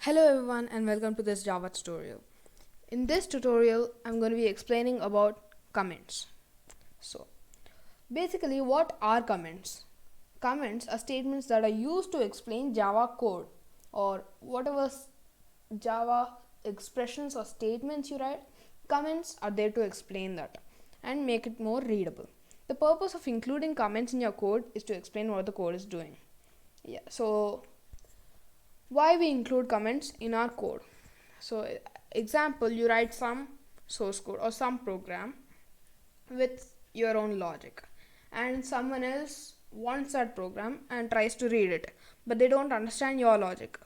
Hello everyone and welcome to this Java tutorial. In this tutorial, I'm going to be explaining about comments. So, basically what are comments? Comments are statements that are used to explain Java code or whatever Java expressions or statements you write. Comments are there to explain that and make it more readable. The purpose of including comments in your code is to explain what the code is doing. So why we include comments in our code? So example, you write some source code or some program with your own logic, and someone else wants that program and tries to read it, but they don't understand your logic,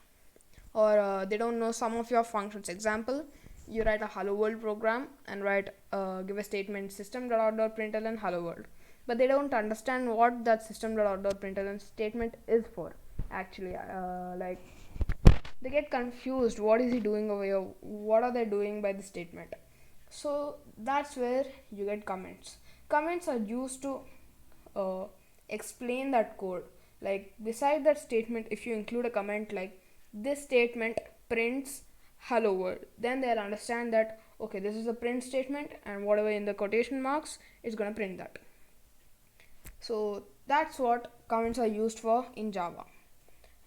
or they don't know some of your functions. Example, you write a hello world program and give a statement system.out.println hello world, but they don't understand what that system.out.println statement is for. Actually, they get confused. What is he doing over here? What are they doing by the statement? So that's where you get comments. Comments are used to uh, explain that code. Like beside that statement, if you include a comment like this statement prints hello world, then they'll understand that okay, this is a print statement, and whatever in the quotation marks is going to print that. So that's what comments are used for in Java.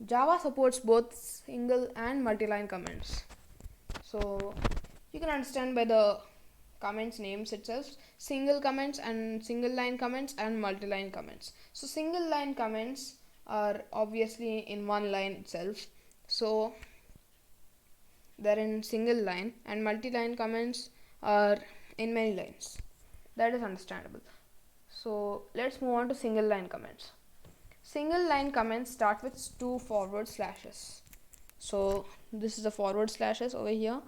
Java supports both single and multi-line comments. So you can understand by the comments names itself, single comments and single line comments and multi-line comments. So single line comments are obviously in one line itself, so they're in single line, and multi-line comments are in many lines. That is understandable. So let's move on to single line comments. Single line comments start with two forward slashes. So this is the forward slashes over here.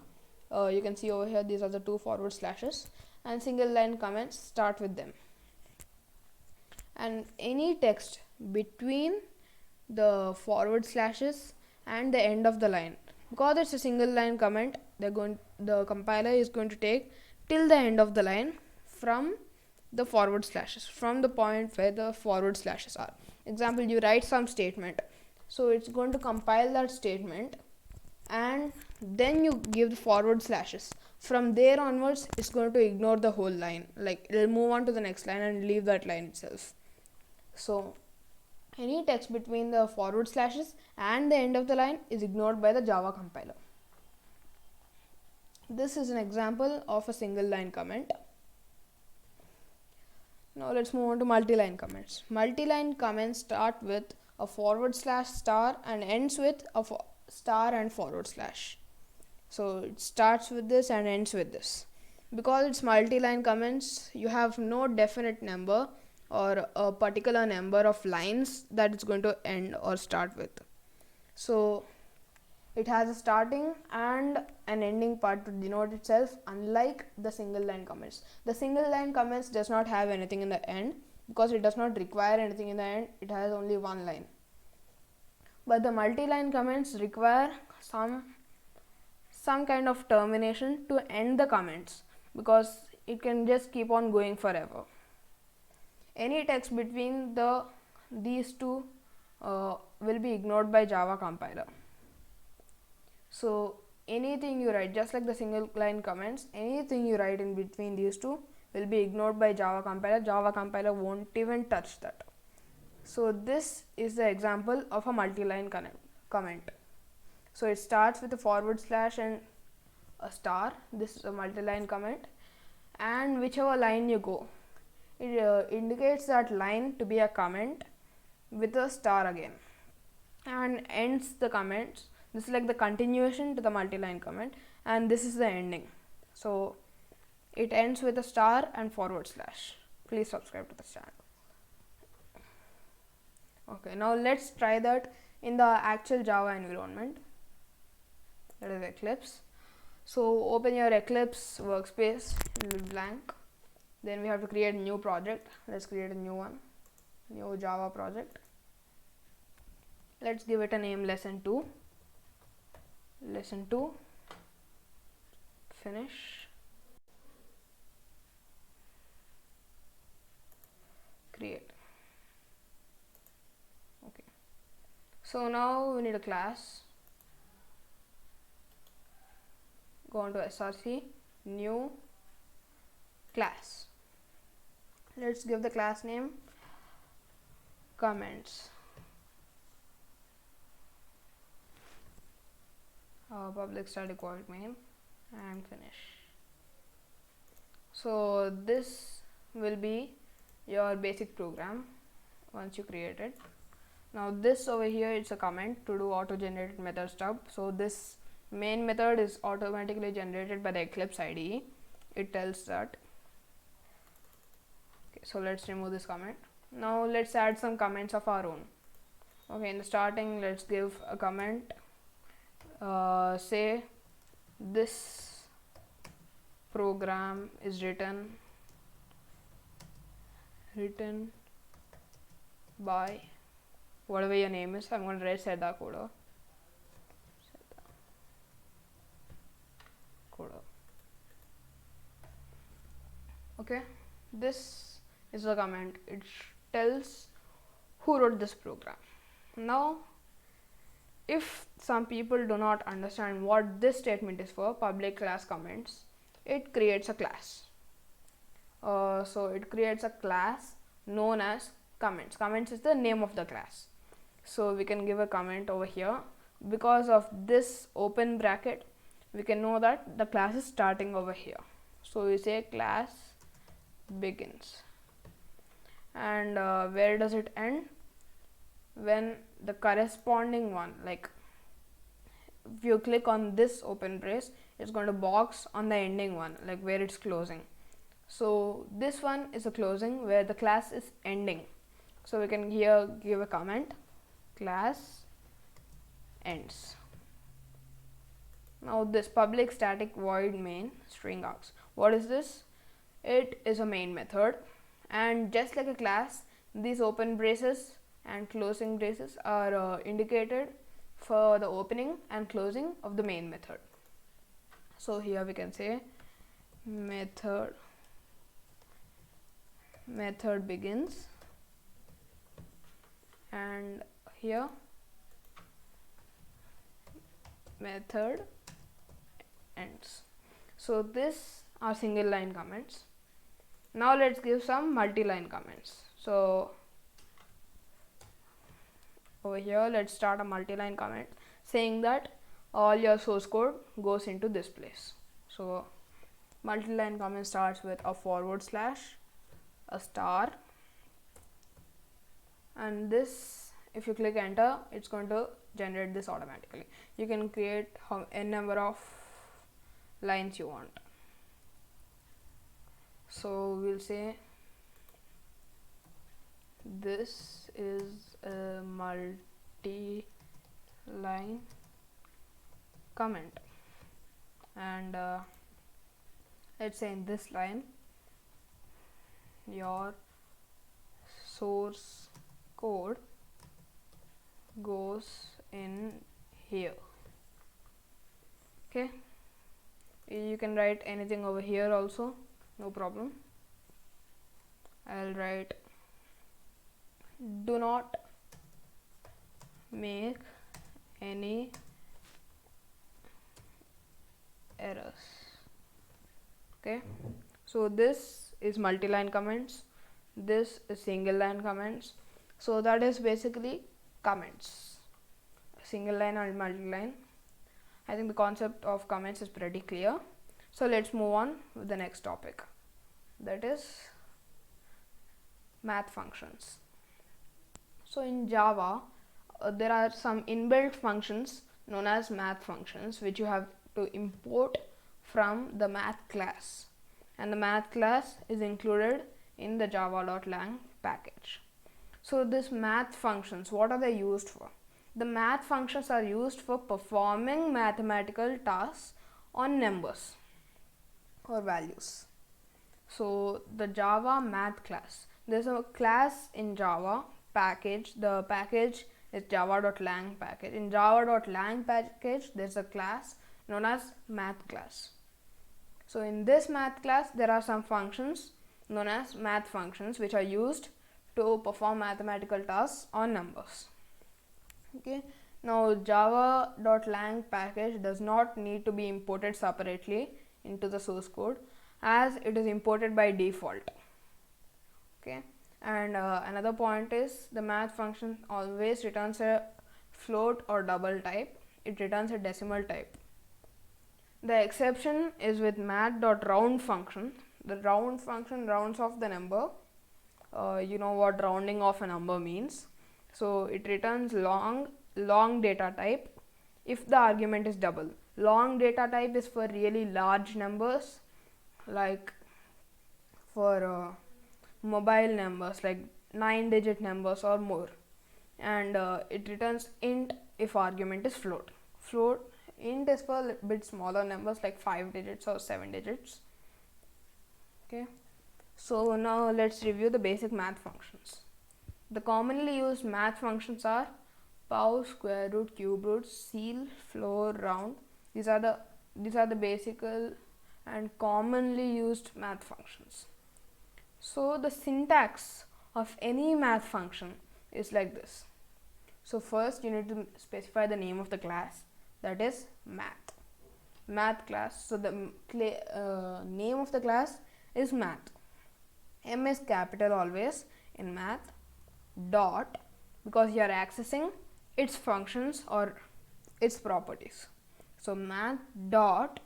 You can see over here these are the two forward slashes, and single line comments start with them. And any text between the forward slashes and the end of the line, because it's a single line comment, the compiler is going to take till the end of the line from the forward slashes, from the point where the forward slashes are. Example, you write some statement, so it's going to compile that statement and then you give the forward slashes. From there onwards, it's going to ignore the whole line, like it'll move on to the next line and leave that line itself. So any text between the forward slashes and the end of the line is ignored by the Java compiler. This is an example of a single line comment. Now let's move on to multi-line comments. Multi-line comments start with a forward slash star and ends with a star and forward slash. So it starts with this and ends with this. Because it's multi-line comments, you have no definite number or a particular number of lines that it's going to end or start with. So it has a starting and an ending part to denote itself, unlike the single line comments. The single line comments does not have anything in the end because it does not require anything in the end. It has only one line. But the multi-line comments require some kind of termination to end the comments, because it can just keep on going forever. Any text between these two will be ignored by Java compiler. So anything you write, just like the single line comments, anything you write in between these two will be ignored by Java compiler. Java compiler won't even touch that. So this is the example of a multi-line comment. So it starts with a forward slash and a star. This is a multi-line comment, and whichever line you go, it indicates that line to be a comment with a star again, and ends the comments. This is like the continuation to the multi-line comment, and this is the ending. So it ends with a star and forward slash. Please subscribe to the channel. Okay, now let's try that in the actual Java environment, that is Eclipse. So open your Eclipse workspace, it will be blank. Then we have to create a new project. Let's create a new one, new Java project. Let's give it a name, lesson 2. Lesson 2, finish, create. Okay, so now we need a class. go on to src, new class. Let's give the class name comments. Public static void main and finish. So this will be your basic program once you create it. Now this over here, it's a comment to do auto generated method stub. So this main method is automatically generated by the Eclipse IDE. It tells that. Okay, so let's remove this comment. Now let's add some comments of our own. Okay, in the starting, let's give a comment. Say this program is written by whatever your name is. I'm going to write ceddarCoder. Okay, this is a comment. It tells who wrote this program. Now if some people do not understand what this statement is for, public class comments, it creates a class. So it creates a class known as comments. Comments is the name of the class. So we can give a comment over here. Because of this open bracket, we can know that the class is starting over here. So we say class begins. And where does it end? When the corresponding one, like if you click on this open brace, it's going to box on the ending one, like where it's closing. So this one is a closing where the class is ending. So we can here give a comment, class ends. Now this public static void main string args. What is this? It is a main method, and just like a class, these open braces and closing braces are indicated for the opening and closing of the main method. So here we can say method begins, and here method ends. So this are single line comments. Now let's give some multi-line comments. So over here, let's start a multi-line comment saying that all your source code goes into this place. So multi-line comment starts with a forward slash, a star, and this, if you click enter, it's going to generate this automatically. You can create a number of lines you want. So we'll say this is a multi-line comment, and let's say in this line your source code goes in here. Okay, you can write anything over here also, no problem. I'll write do not make any errors. Okay, so this is multi-line comments, this is single line comments. So that is basically comments, single line and multi-line. I think the concept of comments is pretty clear. So let's move on with the next topic, that is math functions. So in Java, there are some inbuilt functions known as math functions, which you have to import from the math class, and the math class is included in the java.lang package. So this math functions, what are they used for? The math functions are used for performing mathematical tasks on numbers or values. So the Java math class, there's a class in Java package. The package is java.lang package. In java.lang package, there's a class known as math class. So in this math class, there are some functions known as math functions, which are used to perform mathematical tasks on numbers. Okay, Now java.lang package does not need to be imported separately into the source code, as it is imported by default. Okay, and another point is the math function always returns a float or double type. It returns a decimal type. The exception is with math.round function. The round function rounds off the number. You know what rounding off a number means. So it returns long data type if the argument is double. Long data type is for really large numbers, like for mobile numbers like 9-digit numbers or more, and it returns int if argument is float. Int is for a bit smaller numbers like 5 digits or 7 digits. Okay, so now let's review the basic math functions. The commonly used math functions are pow, square root, cube root, ceil, floor, round. These are the basic and commonly used math functions. So the syntax of any math function is like this. So first you need to specify the name of the class, that is math class. So the name of the class is math. M is capital always in math. Dot, because you are accessing its functions or its properties. So math dot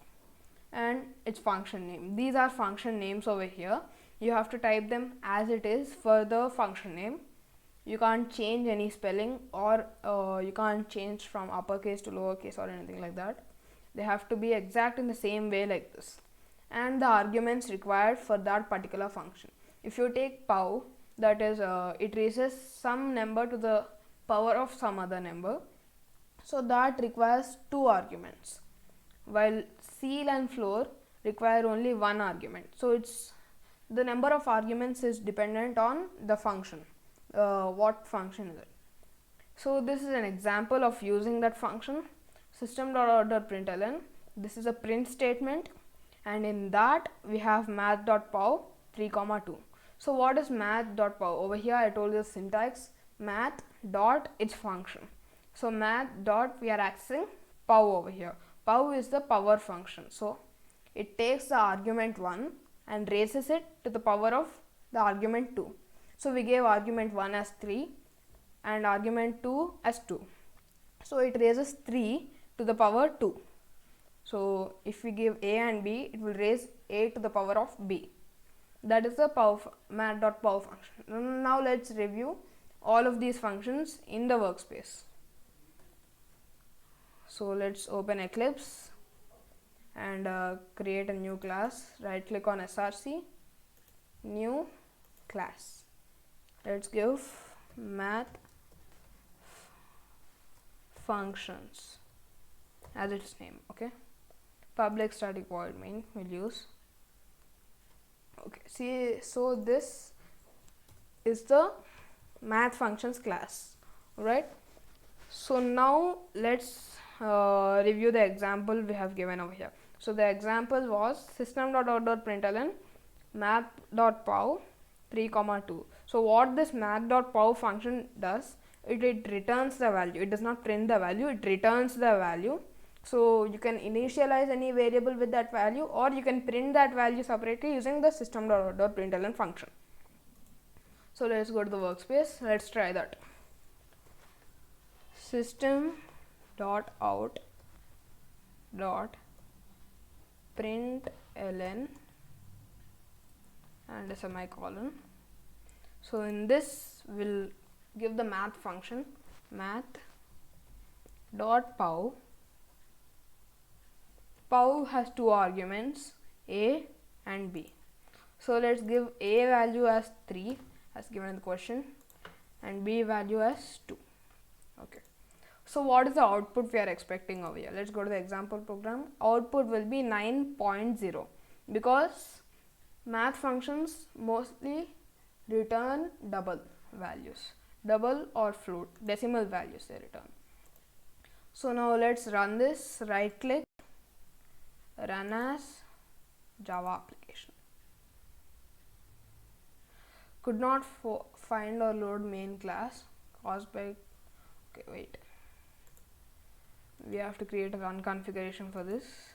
and its function name. These are function names over here. You have to type them as it is for the function name. You can't change any spelling, or you can't change from uppercase to lowercase or anything like that. They have to be exact in the same way like this. And the arguments required for that particular function. If you take pow, that is it raises some number to the power of some other number, so that requires 2 arguments, while ceil and floor require only 1 argument. So it's the number of arguments is dependent on the function. What function is it? So this is an example of using that function, system.out.println. This is a print statement, and in that we have math.pow 3,2. So what is math.pow? Over here I told you the syntax, math dot its function. So math dot, we are accessing pow over here. Pow is the power function. So it takes the argument 1 and raises it to the power of the argument 2. So we gave argument 1 as 3 and argument 2 as 2. So it raises 3 to the power 2. So if we give a and b, it will raise a to the power of b. That is the math.pow function. Now let's review all of these functions in the workspace. So let's open Eclipse and create a new class. Right click on src, new class. Let's give math functions as its name. Okay, public static void main we'll use. Okay, see, so this is the math functions class. Alright, so now let's review the example we have given over here. So the example was system.out.println math.pow 3,2. So what this math.pow function does, it returns the value. It does not print the value, it returns the value. So you can initialize any variable with that value, or you can print that value separately using the system.out.println function. So let's go to the workspace. Let's try that. System.out.println and a semicolon. So in this we'll give the math function math.pow. Pow has 2 arguments, a and b. So let's give a value as 3 as given in the question and b value as 2. Okay, so what is the output we are expecting over here? Let's go to the example program. Output will be 9.0 because math functions mostly return double values, double or float, decimal values they return. So now let's run this. Right click, run as Java application. Could not find or load main class caused by, okay, wait, we have to create a run configuration for this.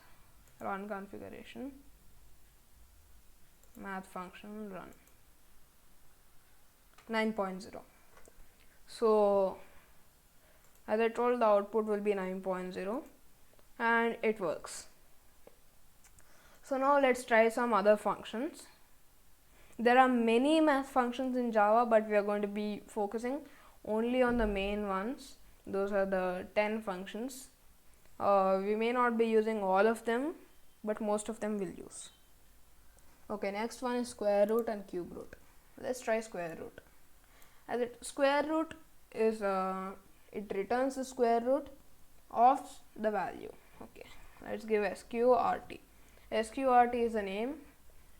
Run configuration, math function run 9.0. So as I told, the output will be 9.0 and it works. So now let's try some other functions. There are many math functions in Java, but we are going to be focusing only on the main ones. Those are the 10 functions. We may not be using all of them, but most of them will use. Okay, next one is square root and cube root. Let's try square root. Square root is it returns the square root of the value. Okay, let's give sqrt. Sqrt is a name,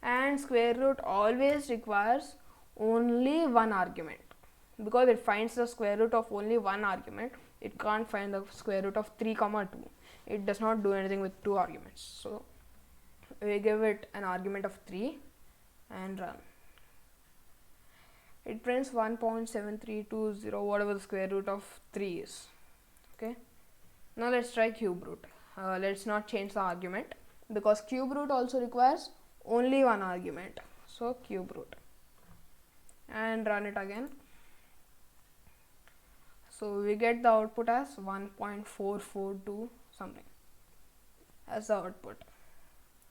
and square root always requires only one argument, because it finds the square root of only one argument. It can't find the square root of 3, 2. It does not do anything with 2 arguments. So we give it an argument of 3 and run. It prints 1.7320, whatever the square root of 3 is. Okay, now let's try cube root. Let's not change the argument, because cube root also requires only one argument. So cube root, and run it again. So we get the output as 1.442 something as the output.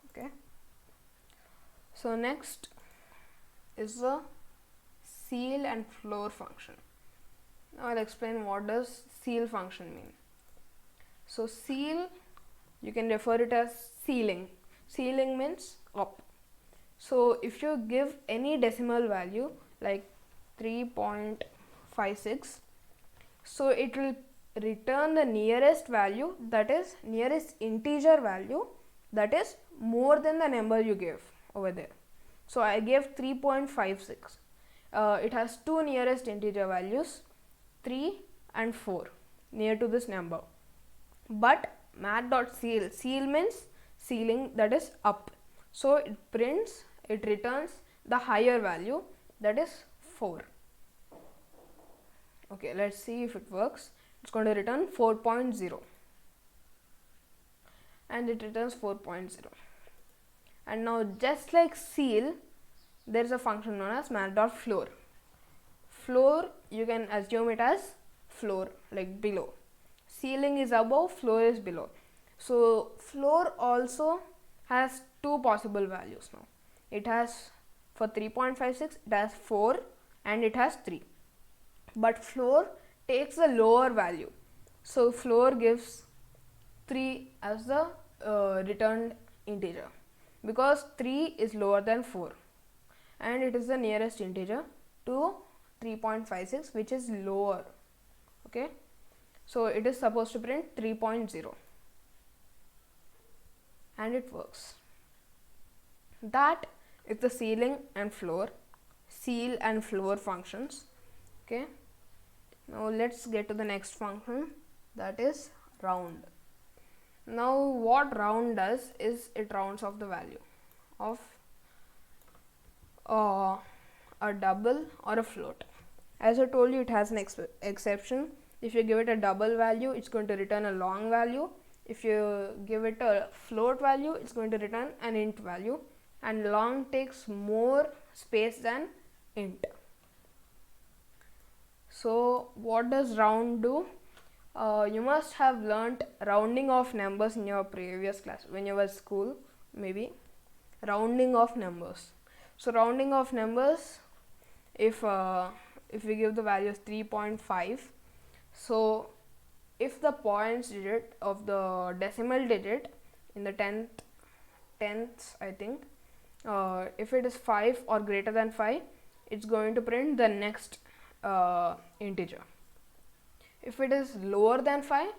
Okay, so next is the ceil and floor function. Now I'll explain what does ceil function mean. So ceil, you can refer it as ceiling. Ceiling means up. So if you give any decimal value like 3.56, so it will return the nearest value, that is nearest integer value, that is more than the number you gave over there. So I gave 3.56. It has two nearest integer values, 3 and 4, near to this number. But math.ceil, ceil means ceiling, that is up. So it returns the higher value, that is 4. Okay, let's see if it works. It's going to return 4.0, and it returns 4.0. And now, just like ceil, there is a function known as math.floor. Floor, you can assume it as floor, like below. Ceiling is above, floor is below. So floor also has two possible values now. It has, for 3.56, it has 4 and it has 3. But floor takes the lower value. So floor gives 3 as the returned integer, because 3 is lower than 4 and it is the nearest integer to 3.56, which is lower. Okay, so it is supposed to print 3.0 and it works. That is the ceil and floor functions. Okay, now let's get to the next function, that is round. Now what round does is it rounds off the value of a double or a float. As I told you, it has an exception. If you give it a double value, it's going to return a long value. If you give it a float value, it's going to return an int value, and long takes more space than int. So what does round do? You must have learnt rounding of numbers in your previous class when you were at school, maybe. Rounding of numbers. So rounding of numbers, if we give the value of 3.5, so if the points digit of the decimal digit in the tenths, I think, if it is 5 or greater than 5, it's going to print the next integer. If it is lower than 5,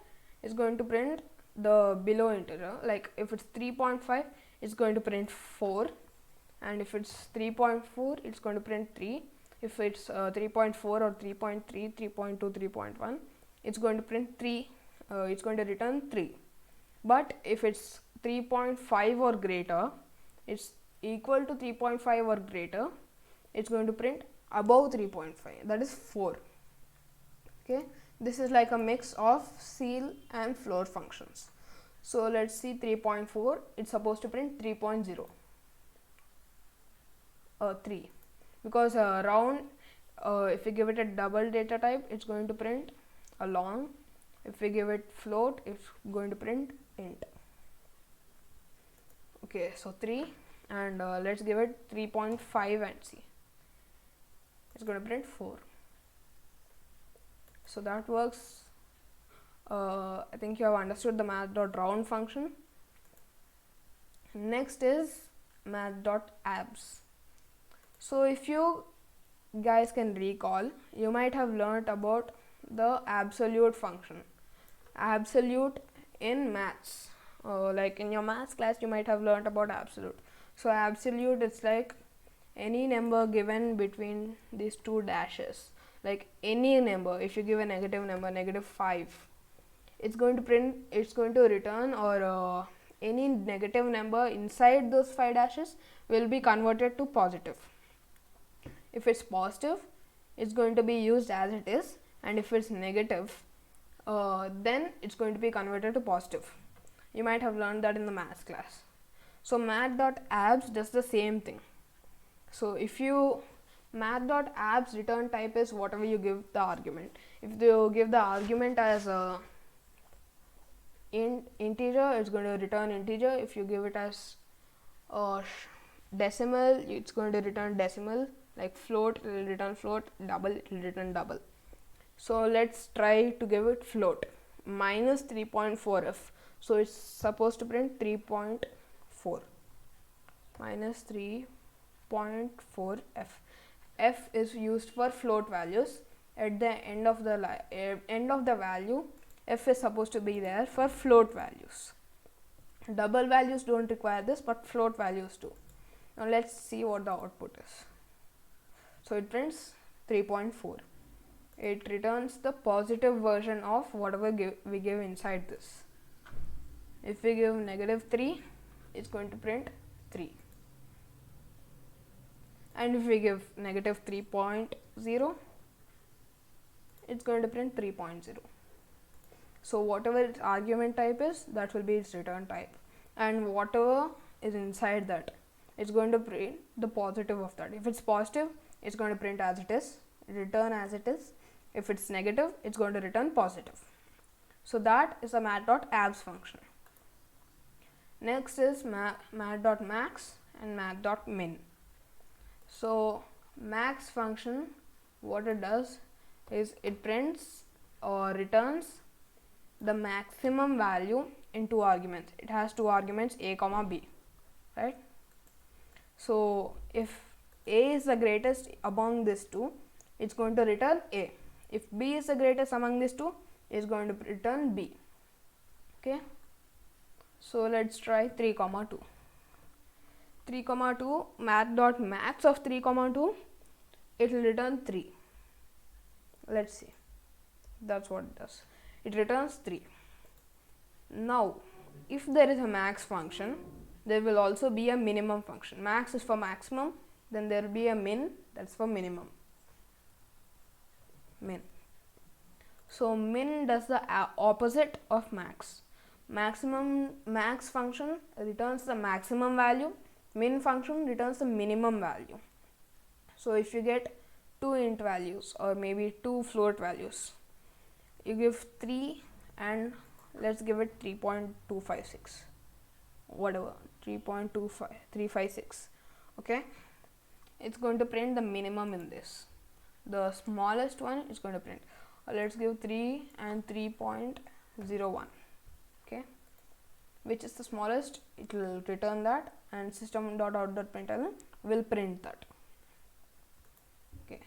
it's going to print the below integer. Like if it's 3.5, it's going to print 4, and if it's 3.4, it's going to print 3. If it's 3.4 or 3.3, 3.2, 3.1, it's going to print 3. It's going to return 3. But if it's 3.5 or greater, it's equal to 3.5 or greater, it's going to print above 3.5, that is 4. Okay, This is like a mix of ceil and float functions. So let's see 3.4, it's supposed to print 3.0, 3, because round, if we give it a double data type, it's going to print a long. If we give it float, it's going to print int. Okay, so 3, and let's give it 3.5 and see, it's going to print 4. So that works. I think you have understood the math.round function. Next is math.abs. So if you guys can recall, you might have learnt about the absolute function. Absolute in maths, like in your maths class you might have learnt about absolute. So absolute, it's like any number given between these two dashes, like any number. If you give a negative number, -5, it's going to return, or any negative number inside those 5 dashes will be converted to positive. If it's positive, it's going to be used as it is, and if it's negative, then it's going to be converted to positive. You might have learned that in the maths class. So math.abs does the same thing. So if you math.abs return type is whatever you give the argument. If you give the argument as a integer, it's going to return integer. If you give it as decimal, it's going to return decimal. Like float, it will return float. Double, it will return double. So let's try to give it float, minus 3.4f. So it's supposed to print 3.4 minus 3.4f. F is used for float values. At the end of the value, f is supposed to be there for float values. Double values don't require this, but float values do. Now let's see what the output is. So it prints 3.4. It returns the positive version of whatever we give inside this. If we give -3, it's going to print 3. And if we give -3.0, it's going to print 3.0. So whatever its argument type is, that will be its return type, and whatever is inside that, it's going to print the positive of that. If it's positive, it's going to print as it is, return as it is. If it's negative, it's going to return positive. So that is a math.abs function. Next is math.max and math.min. So max function, what it does is it prints or returns the maximum value in 2 arguments. It has 2 arguments, a comma b, right? So if a is the greatest among these 2, it's going to return a. If b is the greatest among these 2, it's going to return b. Okay, so let's try 3 comma 2. 3 comma 2, math.max of 3 comma 2, it will return 3. Let's see, that's what it does. It returns 3. Now if there is a max function, there will also be a minimum function. Max is for maximum, then there will be a min, that's for minimum. Min. So min does the opposite of max. Max function returns the maximum value, min function returns the minimum value. So if you get 2 int values or maybe 2 float values, you give 3 and let's give it 3.256, whatever, 3.356. okay, it's going to print the minimum in this. The smallest one is going to print, let's give 3 and 3.01, okay, which is the smallest, it will return that, and system.out.println will print that. Okay,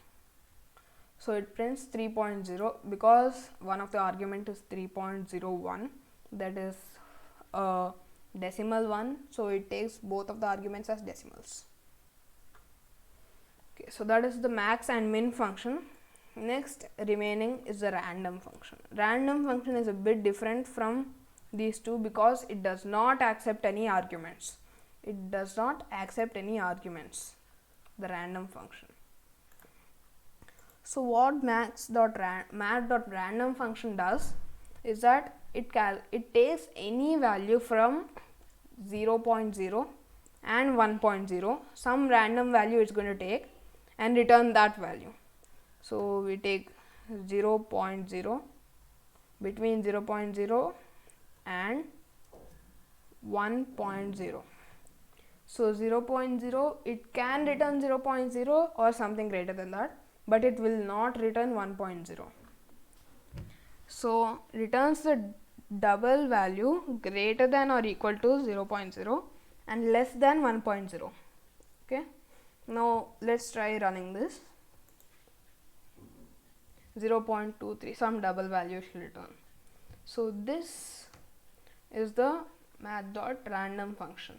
so it prints 3.0 because one of the argument is 3.01, that is a decimal one, so it takes both of the arguments as decimals. Okay, so that is the max and min function. Next remaining is the random function. Random function is a bit different from these two because it does not accept any arguments. It does not accept any arguments, the random function. So what math.random function does is that it takes any value from 0.0 and 1.0, some random value it's going to take, and return that value. So we take 0.0, between 0.0 and 1.0. So 0.0, it can return 0.0 or something greater than that, but it will not return 1.0. So returns the double value greater than or equal to 0.0 and less than 1.0. Okay, now let's try running this. 0.23, some double value should return. So this is the math.random function.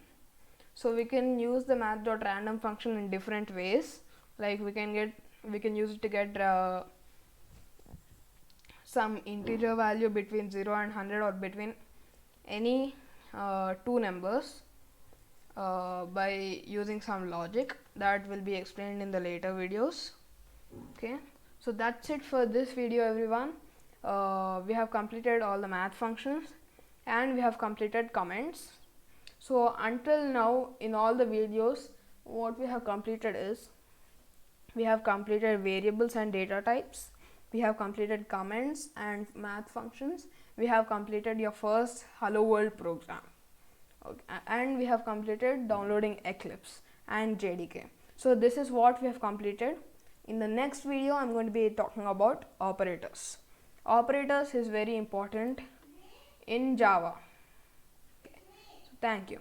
So we can use the math.random function in different ways. Like we can use it to get some integer value between 0 and 100, or between any two numbers by using some logic that will be explained in the later videos. Okay, so that's it for this video, everyone. We have completed all the math functions and we have completed comments. So until now in all the videos, what we have completed is, we have completed variables and data types, we have completed comments and math functions, we have completed your first hello world program, okay, and we have completed downloading Eclipse and JDK. So this is what we have completed. In the next video, I'm going to be talking about operators. Operators is very important in Java. Okay. So thank you.